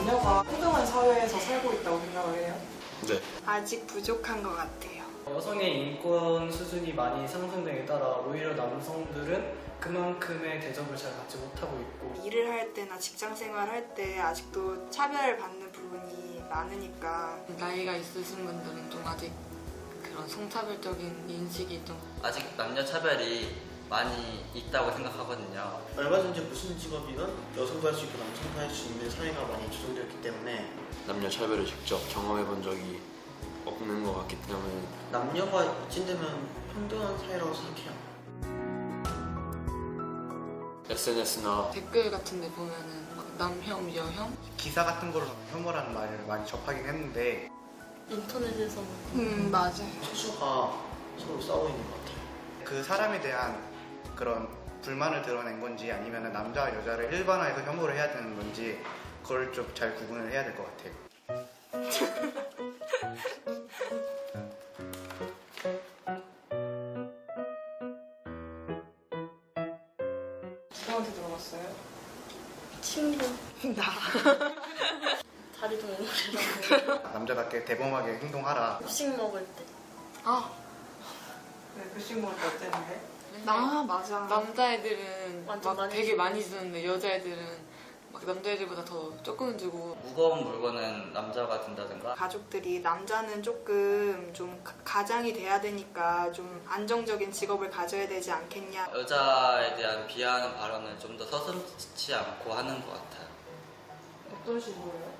남녀가 평등한 사회에서 살고 있다고 생각을 해요? 네. 아직 부족한 것 같아요. 여성의 인권 수준이 많이 상승됨에 따라 오히려 남성들은 그만큼의 대접을 잘 받지 못하고 있고, 일을 할 때나 직장 생활 할 때 아직도 차별을 받는 부분이 많으니까 나이가 있으신 분들은 좀 아직 그런 성차별적인 인식이 좀 아직 남녀 차별이 많이 있다고 생각하거든요. 얼마든지 무슨 직업이든 여성도 할 수 있고 남성도 할 수 있는 사회가 많이 조성되었기 때문에 남녀 차별을 직접 경험해 본 적이 없는 것 같기 때문에 남녀가 이진되면 평등한 사회라고 생각해요. SNS나 댓글 같은 데 보면은 막 남혐, 여혐? 기사 같은 걸로 혐오라는 말을 많이 접하긴 했는데 인터넷에서는 맞아요. 소수가 서로 싸우고 있는 것 같아요. 그 사람에 대한 그런 불만을 드러낸 건지 아니면 남자와 여자를 일반화해서 혐오를 해야 되는 건지 그걸 좀 잘 구분을 해야 될 것 같아요. 누구한테 들어봤어요? 친구. 나. 다리도 오므리라고 남자답게 대범하게 행동하라. 급식 먹을 때 아, 네, 급식 먹을 때 어땠는데? 맞아. 남자애들은 완전 막 많이 되게 주고. 많이 주는데 여자애들은 막 남자애들보다 더 조금 주고. 무거운 물건은 남자가 든다든가. 가족들이 남자는 조금 좀 가장이 돼야 되니까 좀 안정적인 직업을 가져야 되지 않겠냐. 여자에 대한 비하하는 발언을 좀 더 서슴지 않고 하는 것 같아요. 어떤 식으로요?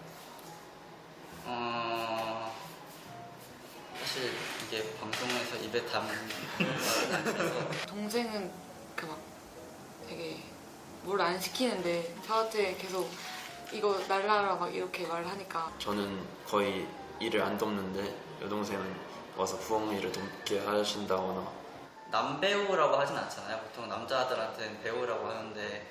사실 이게 방송에서 입에 담는 말은 아니라서. 동생은 그 막 되게 뭘 안 시키는데 저한테 계속 이거 날라라 막 이렇게 말을 하니까 저는 거의 일을 안 돕는데 여동생은 와서 부엌 일을 돕게 하신다거나 남배우라고 하진 않잖아요. 보통 남자들한테는 배우라고 하는데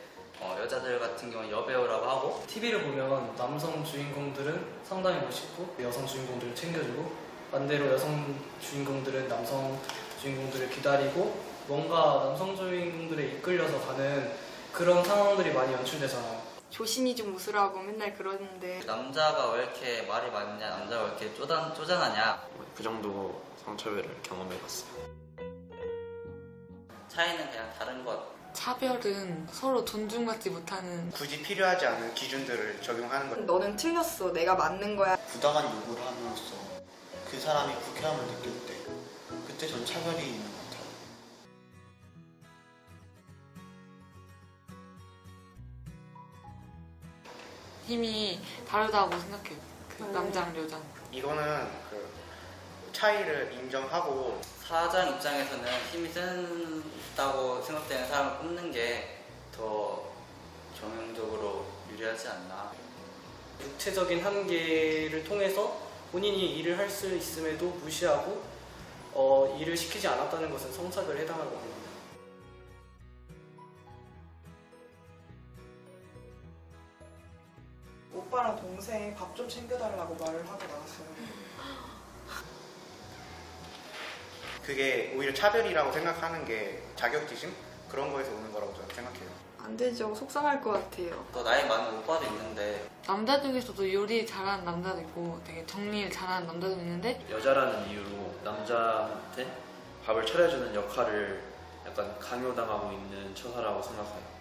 여자들 같은 경우는 여배우라고 하고. TV를 보면 남성 주인공들은 상당히 멋있고 여성 주인공들을 챙겨주고, 반대로 여성 주인공들은 남성 주인공들을 기다리고 뭔가 남성 주인공들에 이끌려서 가는 그런 상황들이 많이 연출되잖아요. 조심히 좀 웃으라고 맨날 그러는데 남자가 왜 이렇게 말이 많냐, 남자가 왜 이렇게 쪼잔하냐. 그 정도 성차별을 경험해 봤어요. 차이는 그냥 다른 것. 차별은 서로 존중받지 못하는. 굳이 필요하지 않은 기준들을 적용하는 것. 너는 틀렸어. 내가 맞는 거야. 부당한 요구를 함으로써 그 사람이 불쾌함을 느낄 때 그때 전 차별이 있는 것 같아요. 힘이 다르다고 생각해요. 그 남자랑 여자는. 이거는 그 차이를 인정하고 사장 입장에서는 힘이 센다고 생각되는 사람을 뽑는 게 더 경영적으로 유리하지 않나. 육체적인 한계를 통해서 본인이 일을 할 수 있음에도 무시하고 일을 시키지 않았다는 것은 성차별에 해당할 것 같아요. 오빠랑 동생이 밥 좀 챙겨달라고 말을 하고 나왔어요. 그게 오히려 차별이라고 생각하는 게 자격지심? 그런 거에서 오는 거라고 저는 생각해요. 안 되죠. 속상할 것 같아요. 또 나이 많은 오빠도 있는데 남자 중에서도 요리 잘하는 남자도 있고 되게 정리를 잘하는 남자도 있는데 여자라는 이유로 남자한테 밥을 차려주는 역할을 약간 강요당하고 있는 처사라고 생각해요.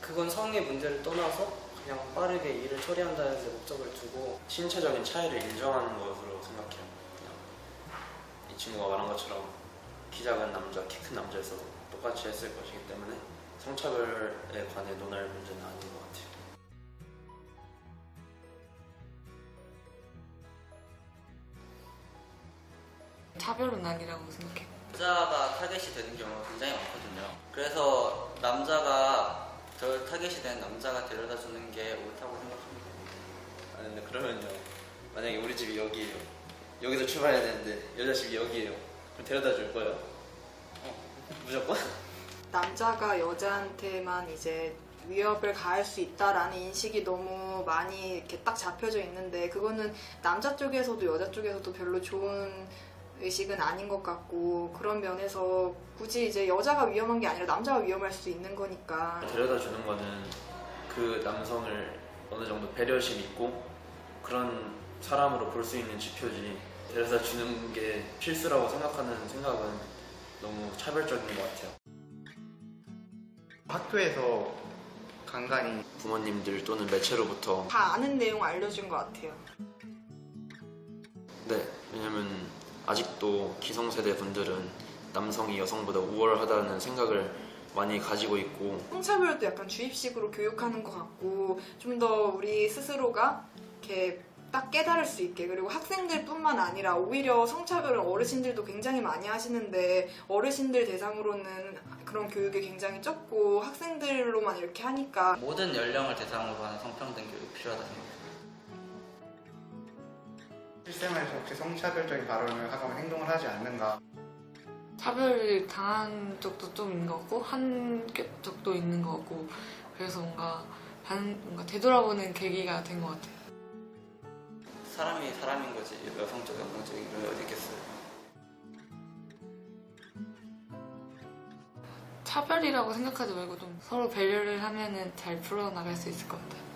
그건 성의 문제를 떠나서 그냥 빠르게 일을 처리한다는 데 목적을 두고 신체적인 차이를 인정하는 것으로 생각해요. 그냥 이 친구가 말한 것처럼 키 작은 남자, 키 큰 남자에서도 똑같이 했을 것이기 때문에 성차별에 관해 논할 문제는 아닌 것 같아요. 차별은 아니라고 생각해요. 여자가 타겟이 되는 경우가 굉장히 많거든요. 그래서 남자가 저 타겟이 된 남자가 데려다 주는 게 옳다고 생각합니다. 아니 근데 그러면요, 만약에 우리 집이 여기예요. 여기서 출발해야 되는데 여자 집이 여기예요. 그럼 데려다 줄 거예요? 무조건? 남자가 여자한테만 이제 위협을 가할 수 있다라는 인식이 너무 많이 이렇게 딱 잡혀져 있는데 그거는 남자 쪽에서도 여자 쪽에서도 별로 좋은 의식은 아닌 것 같고, 그런 면에서 굳이 이제 여자가 위험한 게 아니라 남자가 위험할 수도 있는 거니까. 데려다 주는 거는 그 남성을 어느 정도 배려심 있고 그런 사람으로 볼 수 있는 지표지, 데려다 주는 게 필수라고 생각하는 생각은 너무 차별적인 것 같아요. 학교에서 간간히 부모님들 또는 매체로부터 다 아는 내용 알려준 것 같아요. 네, 왜냐면 아직도 기성세대 분들은 남성이 여성보다 우월하다는 생각을 많이 가지고 있고, 성차별도 약간 주입식으로 교육하는 것 같고, 좀 더 우리 스스로가 이렇게 딱 깨달을 수 있게, 그리고 학생들뿐만 아니라 오히려 성차별은 어르신들도 굉장히 많이 하시는데 어르신들 대상으로는 그런 교육이 굉장히 적고 학생들로만 이렇게 하니까. 모든 연령을 대상으로 하는 성평등 교육이 필요하다 생각해요. 실생활에서 혹시 성차별적인 발언을 하거나 행동을 하지 않는가. 차별을 당한 적도 좀 있는 것 같고 한 적도 있는 것 같고, 그래서 뭔가 되돌아보는 계기가 된 것 같아요. 사람이 사람인 거지 여성적, 남성적인 게 어디 있겠어요. 차별이라고 생각하지 말고 좀 서로 배려를 하면은 잘 풀어나갈 수 있을 것 같아요.